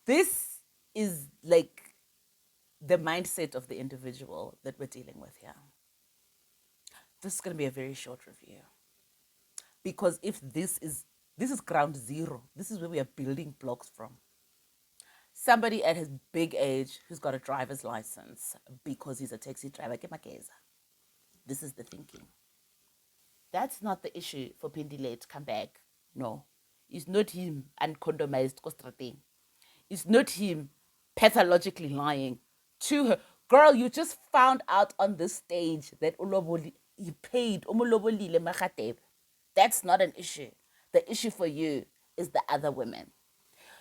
This is like the mindset of the individual that we're dealing with here. This is going to be a very short review because if this is ground zero. This is where we are building blocks from. Somebody at his big age who's got a driver's license because he's a taxi driver. This is the thinking. That's not the issue for Pendile to come back. No. It's not him uncondomized costrating. It's not him pathologically lying to her. Girl, you just found out on this stage that he paid Umulobolile Magatebe. That's not an issue. The issue for you is the other women.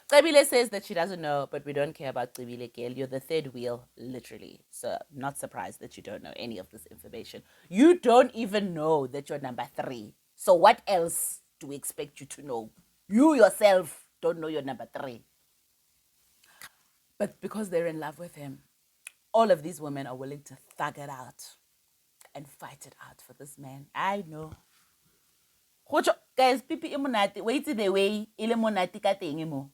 Qabile says that she doesn't know, but we don't care about Qabile girl. You're the third wheel, literally. So I'm not surprised that you don't know any of this information. You don't even know that you're number 3. So what else do we expect you to know? You yourself don't know you're number 3. But because they're in love with him, all of these women are willing to thug it out and fight it out for this man. I know. Guys, pipi imonati, wait the way ile monati ka teng mo.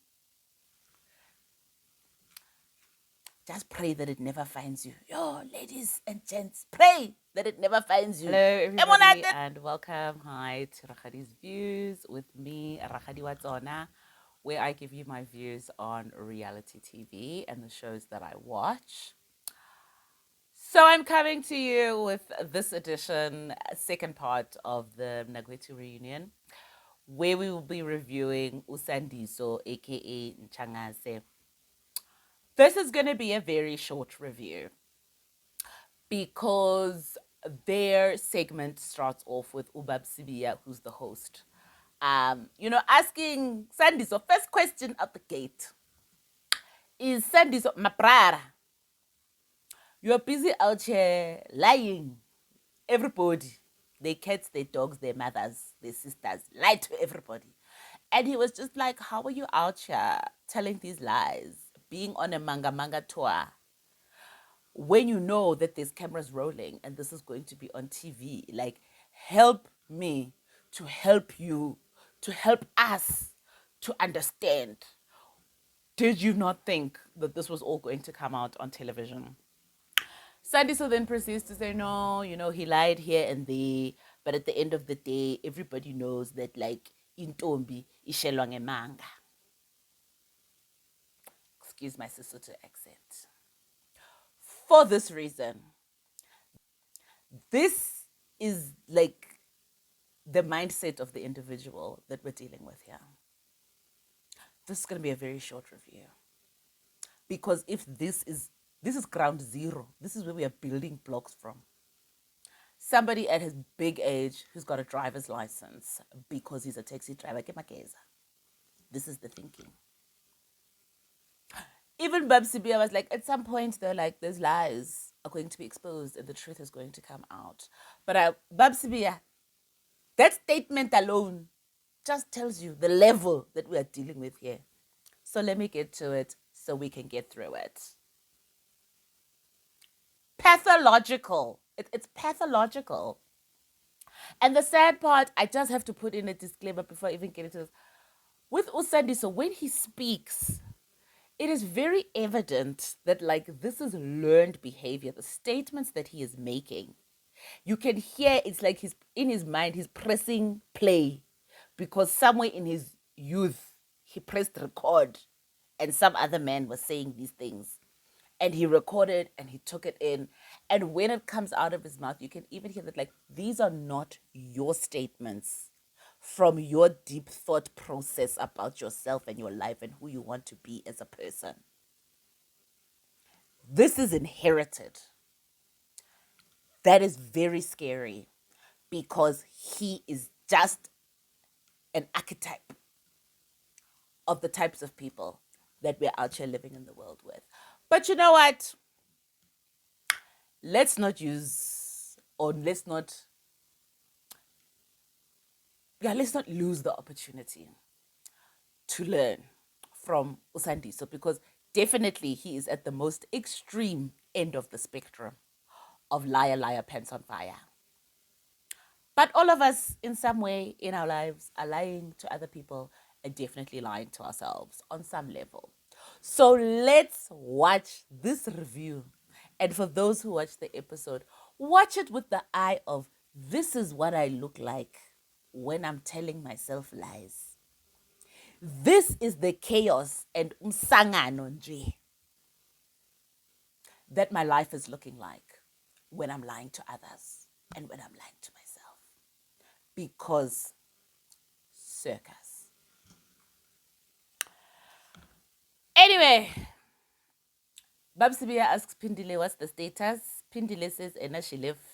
Just pray that it never finds you. Yo, ladies and gents, pray that it never finds you. Hello, everybody, and welcome. Hi to Rakhadi's Views with me, Rakhadi Watsona, where I give you my views on reality TV and the shows that I watch. So I'm coming to you with this edition, second part of the Mnakwethu reunion, where we will be reviewing Sandiso, aka Nchangase. This is going to be a very short review because their segment starts off with Ubab Sibia, who's the host. Asking Sandiso, first question at the gate is Sandiso, Maprara, you're busy out here lying. Everybody, their cats, their dogs, their mothers, their sisters, lie to everybody. And he was just like, how are you out here telling these lies, being on a manga tour, when you know that there's cameras rolling and this is going to be on TV? Like, help me to help you, to help us to understand. Did you not think that this was all going to come out on television? Sandiso then proceeds to say, no, he lied here and there, but at the end of the day, everybody knows that, like, intombi ishelwa ngemanga. Excuse my Sesotho accent. For this reason, this is like the mindset of the individual that we're dealing with here. This is going to be a very short review because if this is ground zero. This is where we are building blocks from. Somebody at his big age who's got a driver's license because he's a taxi driver. This is the thinking. Even Babsibia was like, at some point, they're like, those lies are going to be exposed and the truth is going to come out. But Babsibia, that statement alone just tells you the level that we are dealing with here. So let me get to it so we can get through it. Pathological. It's pathological. And the sad part, I just have to put in a disclaimer before I even get into this. With Sandiso, when he speaks, it is very evident that, like, this is learned behavior. The statements that he is making, you can hear it's like in his mind, he's pressing play because somewhere in his youth, he pressed record and some other man was saying these things. And he recorded and he took it in. And when it comes out of his mouth, you can even hear that, like, these are not your statements from your deep thought process about yourself and your life and who you want to be as a person. This is inherited. That is very scary because he is just an archetype of the types of people that we're out here living in the world with. But you know what? Let's not lose the opportunity to learn from Sandiso because definitely he is at the most extreme end of the spectrum of liar, liar, pants on fire. But all of us in some way in our lives are lying to other people and definitely lying to ourselves on some level. So let's watch this review. And for those who watch the episode, watch it with the eye of this is what I look like when I'm telling myself lies. This is the chaos and umsangano nje that my life is looking like when I'm lying to others and when I'm lying to myself. Because circus. Anyway, Babsibia asks Pindile what's the status. Pindile says Enna she left.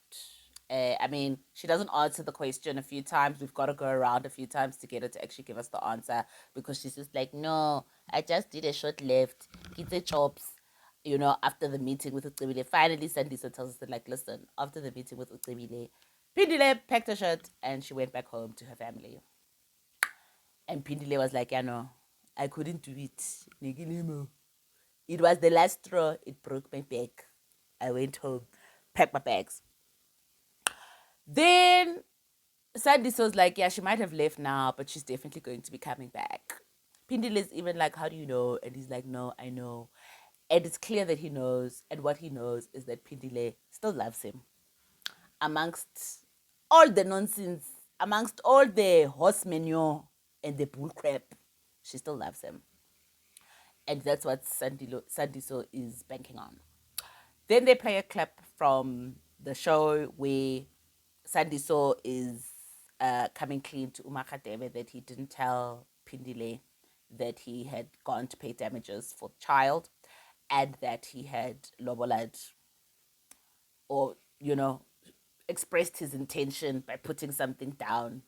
I mean, she doesn't answer the question a few times. We've got to go around a few times to get her to actually give us the answer because she's just like, no, I just did a short left. Get the chops. You know, after the meeting with Ucibile. Finally, Sandiso tells us that, like, listen, after the meeting with Ucibile, Pindile packed her shirt and she went back home to her family. And Pindile was like, yeah, no, I couldn't do it. It was the last straw. It broke my back. I went home, packed my bags. Then Sandiso was like, yeah, she might have left now, but she's definitely going to be coming back. Pindile's even like, how do you know? And he's like, no, I know. And it's clear that he knows. And what he knows is that Pindile still loves him. Amongst all the nonsense, amongst all the horse manure and the bullcrap, she still loves him. And that's what Sandiso is banking on. Then they play a clip from the show where Sandiso is coming clean to Umakadebe that he didn't tell Pindile that he had gone to pay damages for the child and that he had lobolad or, you know, expressed his intention by putting something down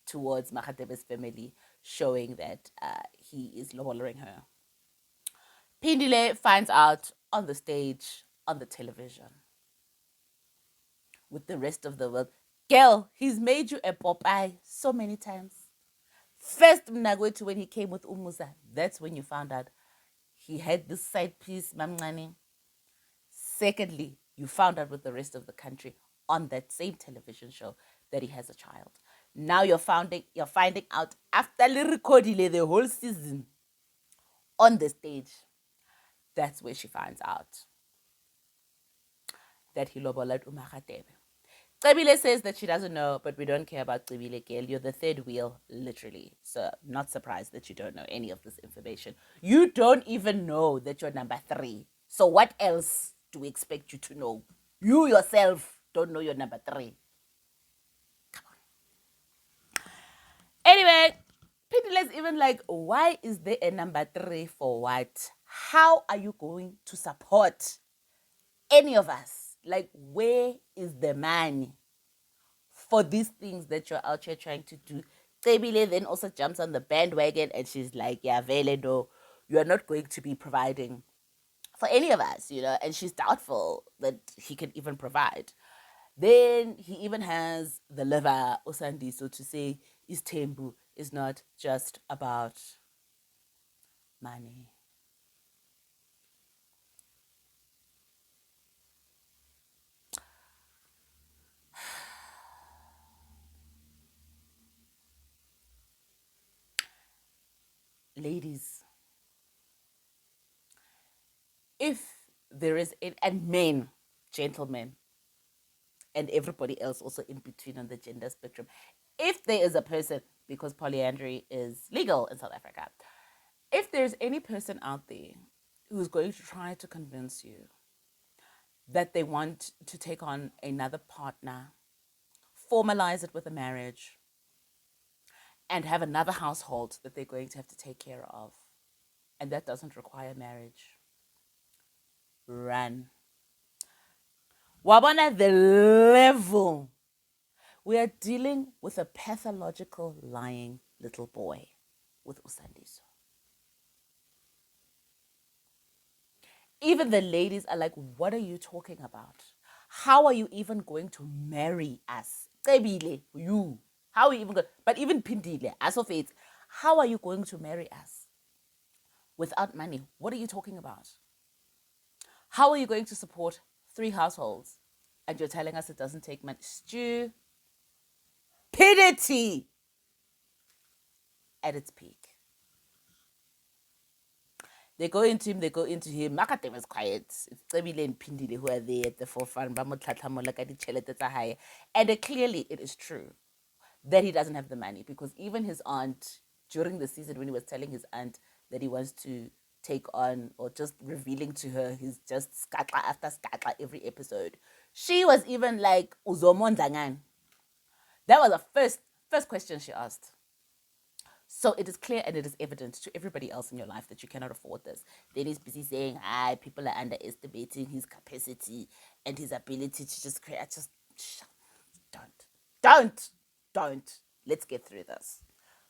towards Makadebe's family, showing that he is lowering her. Pindile finds out on the stage, on the television, with the rest of the world. Girl, he's made you a Popeye so many times. First, Mnakwethu, when he came with Umusa, that's when you found out he had this side piece, Mamngani. Secondly, you found out with the rest of the country on that same television show that he has a child. Now you're finding out after recording the whole season on the stage. That's where she finds out that he lobolat Umakadebe. Cebile says that she doesn't know, but we don't care about Cebile, girl. You're the third wheel, literally. So not surprised that you don't know any of this information. You don't even know that you're number 3. So what else do we expect you to know? You yourself don't know you're number 3. Come on. Anyway, Pindile's even like, why is there a number 3 for what? How are you going to support any of us? Like, where is the money for these things that you're out here trying to do? Tebile then also jumps on the bandwagon and she's like, yeah, Vele, no, you're not going to be providing for any of us, you know, and she's doubtful that he can even provide. Then he even has the liver Sandiso to say his tembu is not just about money. Ladies, if there is, and men, gentlemen, and everybody else also in between on the gender spectrum, if there is a person, because polyandry is legal in South Africa, if there's any person out there who's going to try to convince you that they want to take on another partner, formalize it with a marriage, and have another household that they're going to have to take care of, and that doesn't require marriage, run. Wabona, the level. We are dealing with a pathological lying little boy with Sandiso. Even the ladies are like, what are you talking about? How are you even going to marry us? You. How are you even going? But even Pindile, as of it, how are you going to marry us without money? What are you talking about? How are you going to support 3 households? And you're telling us it doesn't take money. Stupidity at its peak. They go into him, they go into him. Makate was quiet. It's Tsebile and Pindile who are there at the forefront. And clearly it is true that he doesn't have the money, because even his aunt, during the season when he was telling his aunt that he wants to take on, or just revealing to her he's just skatla after skatla every episode, she was even like, Uzomondlangan. That was the first question she asked. So it is clear and it is evident to everybody else in your life that you cannot afford this. Then he's busy saying, "Hi, people are underestimating his capacity and his ability to just create." Just don't, don't, don't. Let's get through this,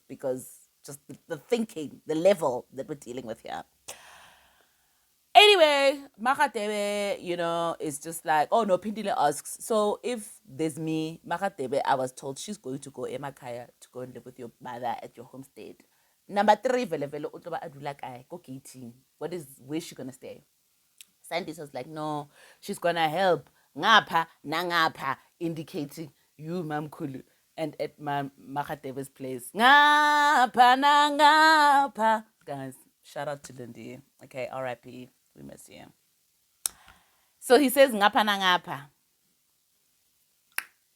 because just the thinking, the level that we're dealing with here. Anyway, Makatebe, is just like, oh no, Pindile asks, so if there's me, Makatebe, I was told she's going to go Emakaya to go and live with your mother at your homestead. Number three, vele vele utloba adula kai, go gating. Where's she gonna stay? Sandiso was like, no, she's gonna help. Ngapa, nangapa, indicating you, Mamkulu, and at Makatebe's place. Ngapa, nangapa. Guys, shout out to Lindy. Okay, RIP. We miss you. So he says, ngapa na ngapa.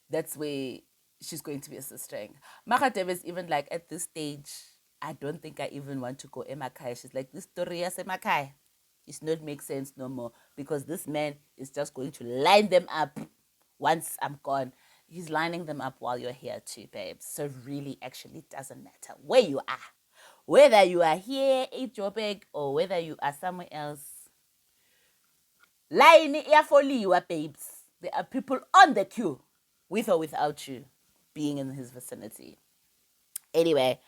That's where she's going to be assisting. Makatebe is even like, at this stage, I don't think I even want to go Emakai. She's like, this story as Emakai, it's not make sense no more, because this man is just going to line them up once I'm gone. He's lining them up while you're here too, babe. So really, actually, it doesn't matter where you are. Whether you are here at Joburg or whether you are somewhere else, line iyafoliwa, babes. There are people on the queue, with or without you being in his vicinity. Anyway,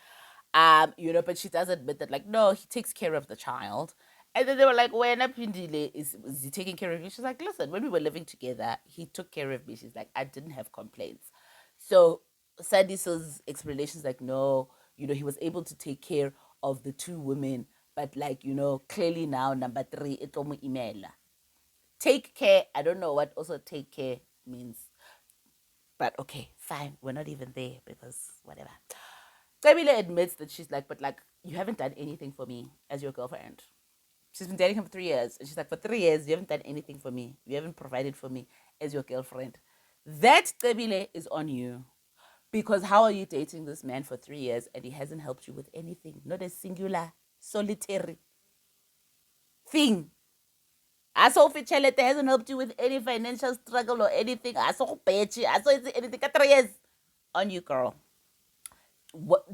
but she does admit that, like, no, he takes care of the child. And then they were like, when Pindile is he taking care of you? She's like, listen, when we were living together, he took care of me. She's like, I didn't have complaints. So Sandiso's explanation is like, no, he was able to take care of the two women, but like, clearly now number three, itomo imela. Take care. I don't know what also take care means. But okay, fine. We're not even there, because whatever. Kabila admits that she's like, but like, you haven't done anything for me as your girlfriend. She's been dating him for 3 years. And she's like, for 3 years, you haven't done anything for me. You haven't provided for me as your girlfriend. That, Kabila, is on you. Because how are you dating this man for 3 years and he hasn't helped you with anything? Not a singular, solitary thing. Sophie Chelete hasn't helped you with any financial struggle or anything. Aso Pechi, Aso anything. 3 years on you, girl.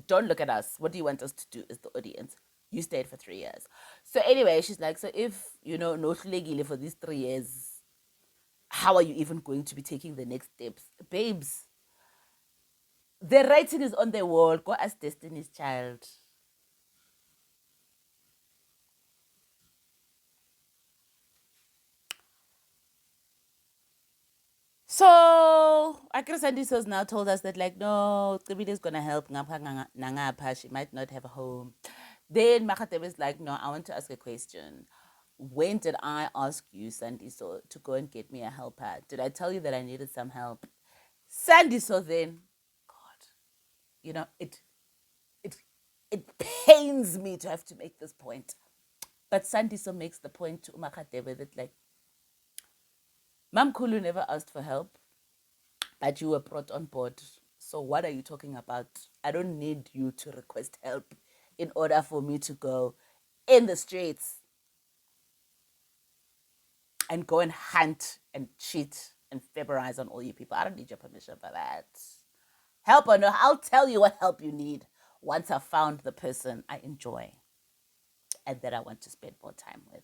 Don't look at us. What do you want us to do as the audience? You stayed for 3 years. So anyway, she's like, so if, no legally for these 3 years, how are you even going to be taking the next steps? Babes, the writing is on the wall. Go ask Destiny's Child. So Akira Sandiso now told us that, like, no, Kibile is gonna help Nangapa. She might not have a home. Then Makatebe is like, no, I want to ask a question. When did I ask you, Sandiso, to go and get me a helper? Did I tell you that I needed some help? Sandiso then, God, it pains me to have to make this point. But Sandiso makes the point to Makatebe that, like, Mam Kulu never asked for help, but you were brought on board. So what are you talking about? I don't need you to request help in order for me to go in the streets and go and hunt and cheat and Februarize on all you people. I don't need your permission for that. Help or no, I'll tell you what help you need once I've found the person I enjoy and that I want to spend more time with.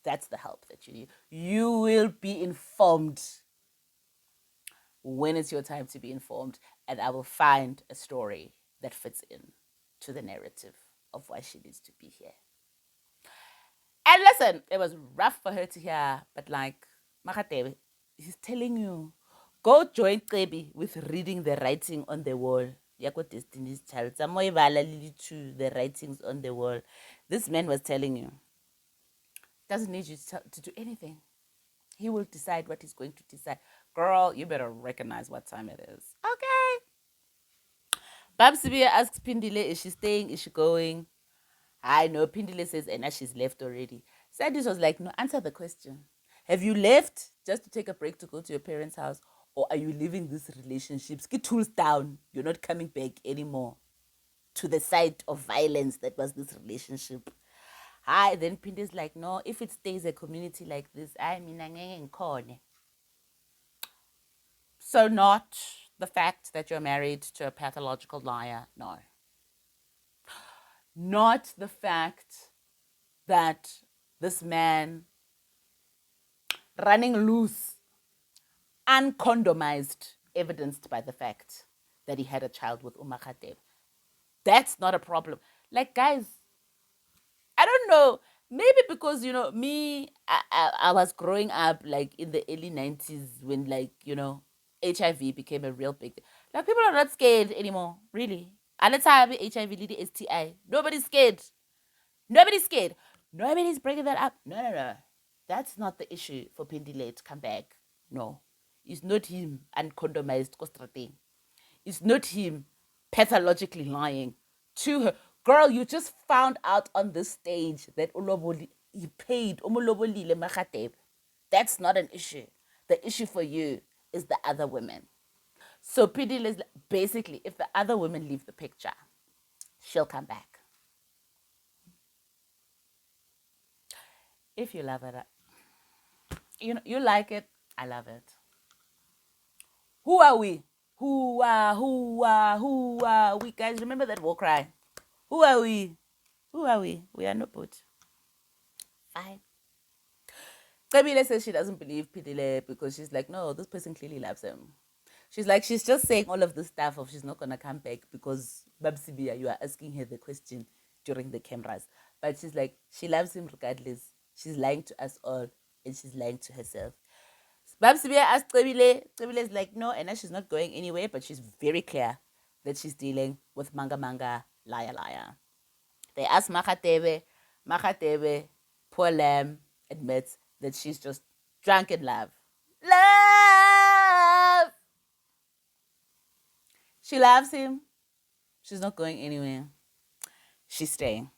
That's the help that you need. You will be informed when it's your time to be informed, and I will find a story that fits in to the narrative of why she needs to be here. And listen, it was rough for her to hear, but like, Makatebe, he's telling you, go join Kebi with reading the writing on the wall. Yako Destiny's Child. To the writings on the wall. This man was telling you, doesn't need you to do anything. He will decide what he's going to decide. Girl, you better recognize what time it is. Okay. Babsibia asks Pindile, is she staying? Is she going? I know Pindile says, and now she's left already. Sandiso was like, no, answer the question. Have you left just to take a break to go to your parents' house? Or are you leaving this relationship? Get tools down. You're not coming back anymore to the site of violence that was this relationship. Hi, then Pindi's like, no, if it stays a community like this, I mean, I'm corny. So not the fact that you're married to a pathological liar, no. Not the fact that this man running loose, uncondomized, evidenced by the fact that he had a child with Umakhatev. That's not a problem. Like, guys, I don't know. Maybe because, me, I was growing up like in the early 90s when, like, HIV became a real big thing. Like, people are not scared anymore, really. Unless I have HIV, leading STI. Nobody's scared. Nobody's scared. Nobody's bringing that up. No, no, no. That's not the issue for Pendile to come back. No. It's not him uncondomized Kostrate. It's not him pathologically lying to her. Girl, you just found out on this stage that he paid Umolobolile Makhateb. That's not an issue. The issue for you is the other women. So Pendile is basically, if the other women leave the picture, she'll come back. If you love it, you like it, I love it. Who are we? Who are we? Guys, remember that war cry? Who are we? Who are we? We are no boat. Fine. Kabila says she doesn't believe Pidile because she's like, no, this person clearly loves him. She's like, she's just saying all of this stuff of she's not going to come back because Babsibia, you are asking her the question during the cameras. But she's like, she loves him regardless. She's lying to us all and she's lying to herself. Babsibia asked Kabile. Kabile is like, no, and now she's not going anywhere, but she's very clear that she's dealing with manga, liar, liar. They asked Makhatebe. Makhatebe, poor lamb, admits that she's just drunk in love. Love! She loves him. She's not going anywhere. She's staying.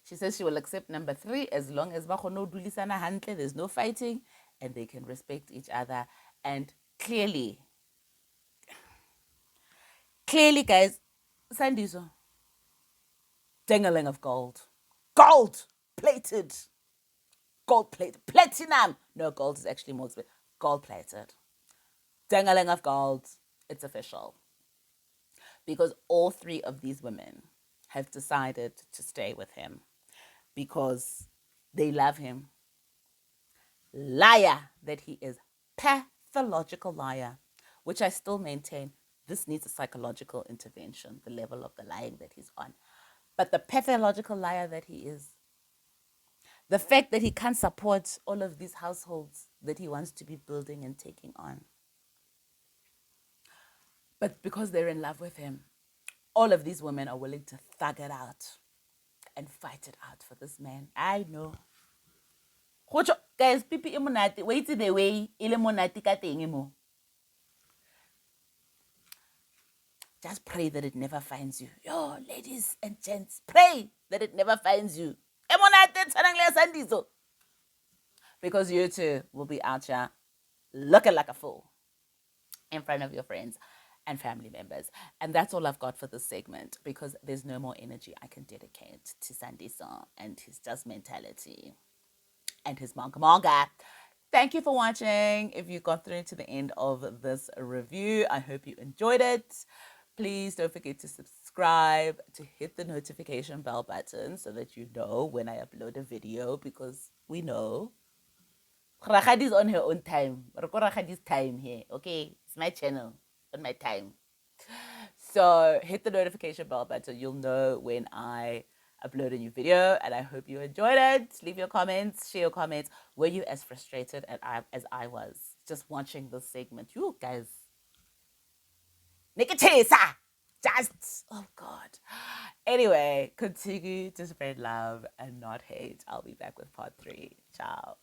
She says she will accept number 3 as long as there's no fighting and they can respect each other. And clearly, guys, Sandiso, dangling of gold. Gold plated. Gold plated. Platinum. No, gold is actually more expensive. Gold plated. Dangling of gold. It's official. Because all 3 of these women have decided to stay with him because they love him. Liar that he is. Pathological liar. Which I still maintain this needs a psychological intervention, the level of the lying that he's on. But the pathological liar that he is, the fact that he can't support all of these households that he wants to be building and taking on. But because they're in love with him, all of these women are willing to thug it out and fight it out for this man. I know. Guys, pipi imonati, wait the way ile monati ka teng mo. Just pray that it never finds you. Yo, ladies and gents, pray that it never finds you. Because you too will be out here looking like a fool in front of your friends and family members. And that's all I've got for this segment because there's no more energy I can dedicate to Sandiso and his just mentality and his manga. Thank you for watching. If you got through to the end of this review, I hope you enjoyed it. Please don't forget to subscribe, to hit the notification bell button so that you know when I upload a video because we know Rakadi is on her own time. Rakadi's time here, okay? It's my channel, on my time. So hit the notification bell button. You'll know when I upload a new video, and I hope you enjoyed it. Leave your comments, share your comments. Were you as frustrated as I was just watching this segment? You guys, Nikitesa! Just, oh God. Anyway, continue to spread love and not hate. I'll be back with part 3. Ciao.